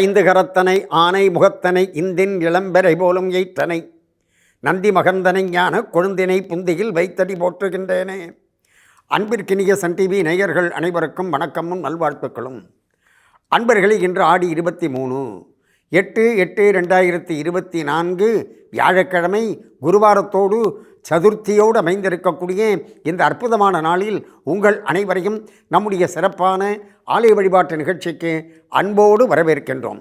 ஐந்து கரத்தனை ஆனை முகத்தனை இந்தின் இளம்பெறை போலும் எய்த்தனை நந்தி மகந்தனை ஞான கொழுந்தினை புந்தியில் வைத்தடி போற்றுகின்றேனே. அன்பிற்கினிய சன் டிவி நேயர்கள் அனைவருக்கும் வணக்கமும் நல்வாழ்த்துக்களும். அன்பர்களே, இன்று ஆடி 23/8/2024 வியாழக்கிழமை குருவாரத்தோடு சதுர்த்தியோடு அமைந்திருக்கக்கூடிய இந்த அற்புதமான நாளில் உங்கள் அனைவரையும் நம்முடைய சிறப்பான ஆலய வழிபாட்டு நிகழ்ச்சிக்கு அன்போடு வரவேற்கின்றோம்.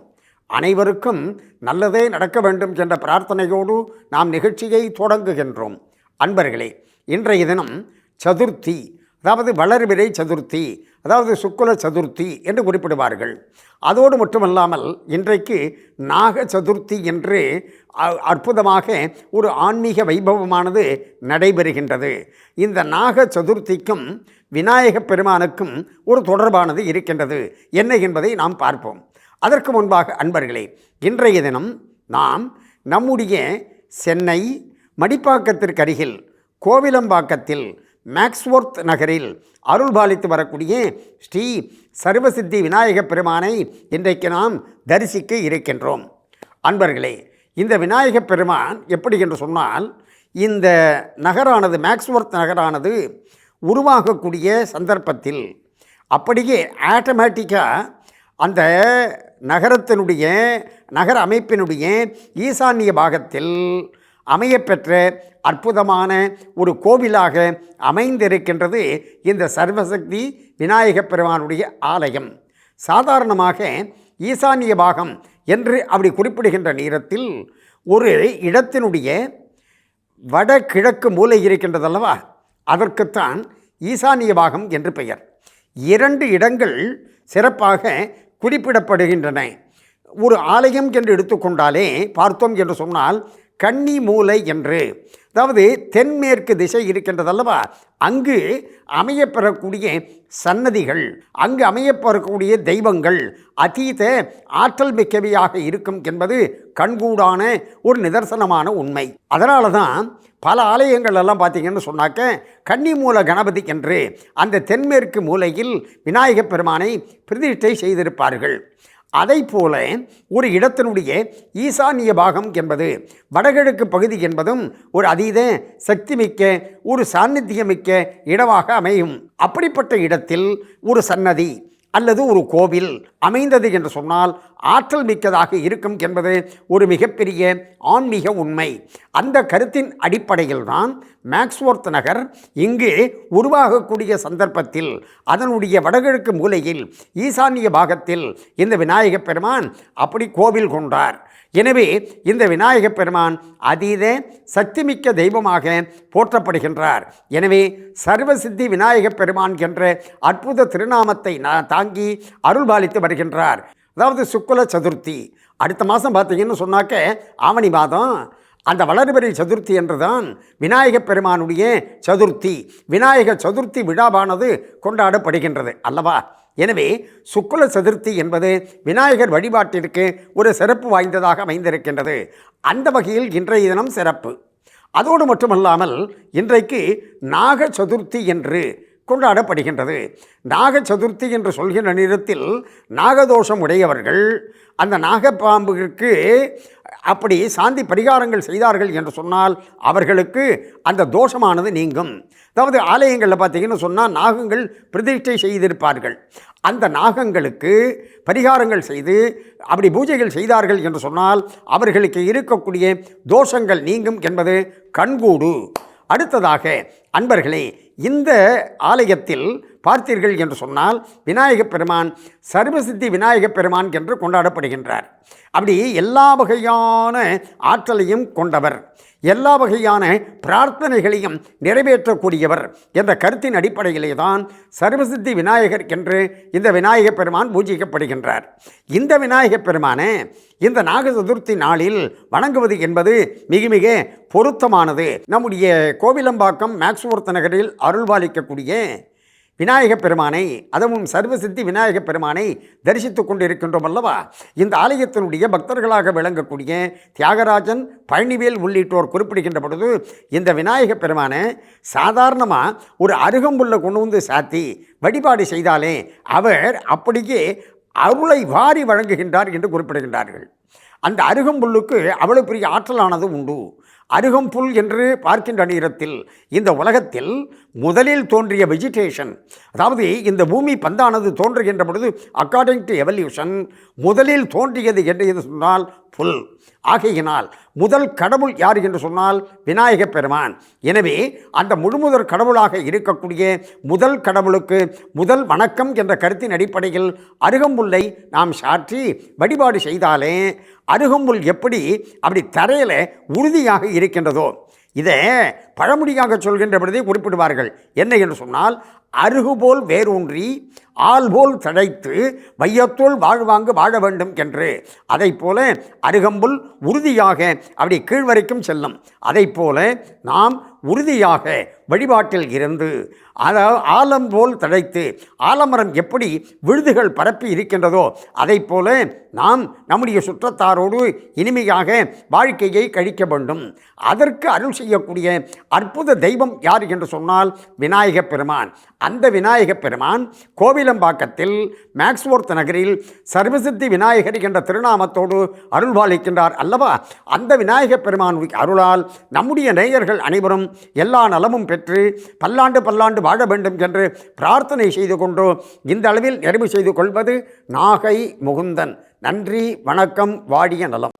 அனைவருக்கும் நல்லதே நடக்க வேண்டும் என்ற பிரார்த்தனையோடு நாம் நிகழ்ச்சியை தொடங்குகின்றோம். அன்பர்களே, இன்றைய தினம் சதுர்த்தி, அதாவது வளர்பிறை சதுர்த்தி, அதாவது சுக்குல சதுர்த்தி என்று குறிப்பிடுவார்கள். அதோடு மட்டுமல்லாமல் இன்றைக்கு நாக சதுர்த்தி என்று அற்புதமாக ஒரு ஆன்மீக வைபவமானது நடைபெறுகின்றது. இந்த நாக சதுர்த்திக்கும் விநாயகப் பெருமானுக்கும் ஒரு தொடர்பானது இருக்கின்றது. என்ன என்பதை நாம் பார்ப்போம். அதற்கு முன்பாக அன்பர்களே, இன்றைய தினம் நாம் நம்முடைய சென்னை மடிப்பாக்கத்திற்கு அருகில் கோவிலம்பாக்கத்தில் மேக்ஸ்வொர்த் நகரில் அருள்பாலித்து வரக்கூடிய ஸ்ரீ சர்வசித்தி விநாயகப் பெருமானை இன்றைக்கு நாம் தரிசிக்க இருக்கின்றோம். அன்பர்களே, இந்த விநாயகப் பெருமான் எப்படி என்று சொன்னால், இந்த நகரானது மேக்ஸ்வொர்த் நகரானது உருவாகக்கூடிய சந்தர்ப்பத்தில் அப்படியே ஆட்டோமேட்டிக்காக அந்த நகரத்தினுடைய நகர அமைப்பினுடைய ஈசான்ய பாகத்தில் அமையப்பெற்ற அற்புதமான ஒரு கோவிலாக அமைந்திருக்கின்றது இந்த சர்வசக்தி விநாயகப் பெருமானுடைய ஆலயம். சாதாரணமாக ஈசான்ய பாகம் என்று அப்படி குறிப்பிடுகின்ற நேரத்தில் ஒரு இடத்தினுடைய வடகிழக்கு மூலை இருக்கின்றதல்லவா, அதற்குத்தான் ஈசான்ய பாகம் என்று பெயர். 2 இடங்கள் சிறப்பாக குறிப்பிடப்படுகின்றன. ஒரு ஆலயம் என்று எடுத்துக்கொண்டாலே பார்த்தோம் என்று சொன்னால் கன்னி மூலை என்று, அதாவது தென்மேற்கு திசை இருக்கின்றதல்லவா, அங்கு அமையப்பெறக்கூடிய சன்னதிகள், அங்கு அமையப்பெறக்கூடிய தெய்வங்கள் அதீத ஆற்றல் மிக்கவையாக இருக்கும் என்பது கண்கூடான ஒரு நிதர்சனமான உண்மை. அதனால தான் பல ஆலயங்கள் எல்லாம் பார்த்திங்கன்னு சொன்னாக்க கன்னி மூல கணபதி என்று அந்த தென்மேற்கு மூலையில் விநாயகப் பெருமானை பிரதிஷ்டை செய்திருப்பார்கள். அதை போல ஒரு இடத்தினுடைய ஈசான்ய பாகம் என்பது, வடகிழக்கு பகுதி என்பதும் ஒரு அதீத சக்திமிக்க ஒரு சாநித்தியமிக்க இடமாக அமையும். அப்படிப்பட்ட இடத்தில் ஒரு சன்னதி அல்லது ஒரு கோவில் அமைந்தது என்று சொன்னால் ஆற்றல் மிக்கதாக இருக்கும் என்பது ஒரு மிகப்பெரிய ஆன்மீக உண்மை. அந்த கருத்தின் அடிப்படையில் தான் மேக்ஸ்வொர்த் நகர் இங்கு உருவாகக்கூடிய சந்தர்ப்பத்தில் அதனுடைய வடகிழக்கு மூலையில் ஈசான்ய பாகத்தில் இந்த விநாயகப் பெருமான் அப்படி கோவில் கொண்டார். எனவே இந்த விநாயகப் பெருமான் அதீத சக்திமிக்க தெய்வமாக போற்றப்படுகின்றார். எனவே சர்வசித்தி விநாயகப் பெருமான் என்ற அற்புத திருநாமத்தை தாங்கி அருள்பாலித்து வருகின்றார். அதாவது சுக்குல சதுர்த்தி அடுத்த மாதம் பார்த்தீங்கன்னு சொன்னாக்க ஆவணி மாதம் அந்த வளர்பிறை சதுர்த்தி என்றுதான் விநாயகப் பெருமானுடைய சதுர்த்தி, விநாயக சதுர்த்தி விழாவானது கொண்டாடப்படுகின்றது அல்லவா. எனவே சுக்குல சதுர்த்தி என்பது விநாயகர் வழிபாட்டிற்கு ஒரு சிறப்பு வாய்ந்ததாக அமைந்திருக்கின்றது. அந்த வகையில் இன்றைய தினம் சிறப்பு. அதோடு மட்டுமல்லாமல் இன்றைக்கு நாக சதுர்த்தி என்று கொண்டாடப்படுகின்றது. நாக சதுர்த்தி என்று சொல்கின்ற நேரத்தில் நாகதோஷம் உடையவர்கள் அந்த நாகப்பாம்புக்கு அப்படி சாந்தி பரிகாரங்கள் செய்தார்கள் என்று சொன்னால் அவர்களுக்கு அந்த தோஷமானது நீங்கும். அதாவது ஆலயங்களில் பார்த்தீங்கன்னு சொன்னால் நாகங்கள் பிரதிஷ்டை செய்திருப்பார்கள். அந்த நாகங்களுக்கு பரிகாரங்கள் செய்து அப்படி பூஜைகள் செய்தார்கள் என்று சொன்னால் அவர்களுக்கு இருக்கக்கூடிய தோஷங்கள் நீங்கும் என்பது கண்கூடு. அடுத்ததாக அன்பர்களே, இந்த ஆலயத்தில் பார்த்தீர்கள் என்று சொன்னால் விநாயகப் பெருமான் சர்வசித்தி விநாயகப் பெருமான் என்று கொண்டாடப்படுகின்றார். அப்படி எல்லா வகையான ஆற்றலையும் கொண்டவர், எல்லா வகையான பிரார்த்தனைகளையும் நிறைவேற்றக்கூடியவர் என்ற கருத்தின் அடிப்படையிலே தான் சர்வசித்தி விநாயகர் என்று இந்த விநாயகப் பெருமான் பூஜிக்கப்படுகின்றார். இந்த விநாயகப் பெருமானை இந்த நாக சதுர்த்தி நாளில் வணங்குவது என்பது மிக மிக பொருத்தமானது. நம்முடைய கோவிலம்பாக்கம் மேக்ஸ்வொர்த் நகரில் அருள்பாலிக்கக்கூடிய விநாயகப் பெருமானை, அதுவும் சர்வசித்தி விநாயகப் பெருமானை தரிசித்து கொண்டிருக்கின்றோம் அல்லவா. இந்த ஆலயத்தினுடைய பக்தர்களாக விளங்கக்கூடிய தியாகராஜன், பழனிவேல் உள்ளிட்டோர் குறிப்பிடுகின்ற பொழுது இந்த விநாயகப் பெருமானை சாதாரணமாக ஒரு அருகம்புல்லை கொண்டு வந்து சாத்தி வழிபாடு செய்தாலே அவர் அப்படியே அருளை வாரி வழங்குகின்றார் என்று குறிப்பிடுகின்றார்கள். அந்த அருகம்புல்லுக்கு அவ்வளவு பெரிய ஆற்றலானது உண்டு. அருகம்புல் என்று பார்க்கின்ற நேரத்தில் இந்த உலகத்தில் முதலில் தோன்றிய வெஜிடேஷன், அதாவது இந்த பூமி பந்தானது தோன்றுகின்ற பொழுது அக்கார்டிங் டு எவல்யூஷன் முதலில் தோன்றியது என்று சொன்னால் புல். ஆகையினால் முதல் கடவுள் யார் என்று சொன்னால் விநாயக பெருமான். எனவே அந்த முழுமுதற் கடவுளாக இருக்கக்கூடிய முதல் கடவுளுக்கு முதல் வணக்கம் என்ற கருத்தின் அடிப்படையில் அருகம்புல்லை நாம் சாற்றி வழிபாடு செய்தாலே அருகம்புல் எப்படி அப்படி தரையில் உறுதியாக இருக்கின்றதோ, இதை பழமொழியாக சொல்கின்ற பொழுதே குறிப்பிடுவார்கள். என்ன என்று சொன்னால், அருகுபோல் வேரூன்றி ஆள்போல் தழைத்து வையத்தோல் வாழ்வாங்கு வாழ வேண்டும் என்று. அதை போல அருகம்புல் உறுதியாக அப்படி கீழ்வரைக்கும் செல்லும். அதை போல நாம் உறுதியாக வழிபாட்டில் இருந்து ஆலம் போல் தழைத்து, ஆலமரம் எப்படி விழுதுகள் பரப்பி இருக்கின்றதோ அதை போல நாம் நம்முடைய சுற்றத்தாரோடு இனிமையாக வாழ்க்கையை கழிக்க வேண்டும். அதற்கு அருள் செய்யக்கூடிய அற்புத தெய்வம் யார் என்று சொன்னால் விநாயக பெருமான். அந்த விநாயக பெருமான் கோவிலம்பாக்கத்தில் மேக்ஸ்வொர்த் நகரில் சர்வசித்தி விநாயகர் என்ற திருநாமத்தோடு அருள்பாலிக்கின்றார் அல்லவா? அந்த விநாயக பெருமான் அருளால் நம்முடைய நேயர்கள் அனைவரும் எல்லா நலமும் பெற்று பல்லாண்டு பல்லாண்டு வாழ வேண்டும் என்று பிரார்த்தனை செய்து கொண்டு இந்த அளவில் நிறைவு செய்து கொள்வது நாகை முகுந்தன். நன்றி, வணக்கம், வாடிய நலம்.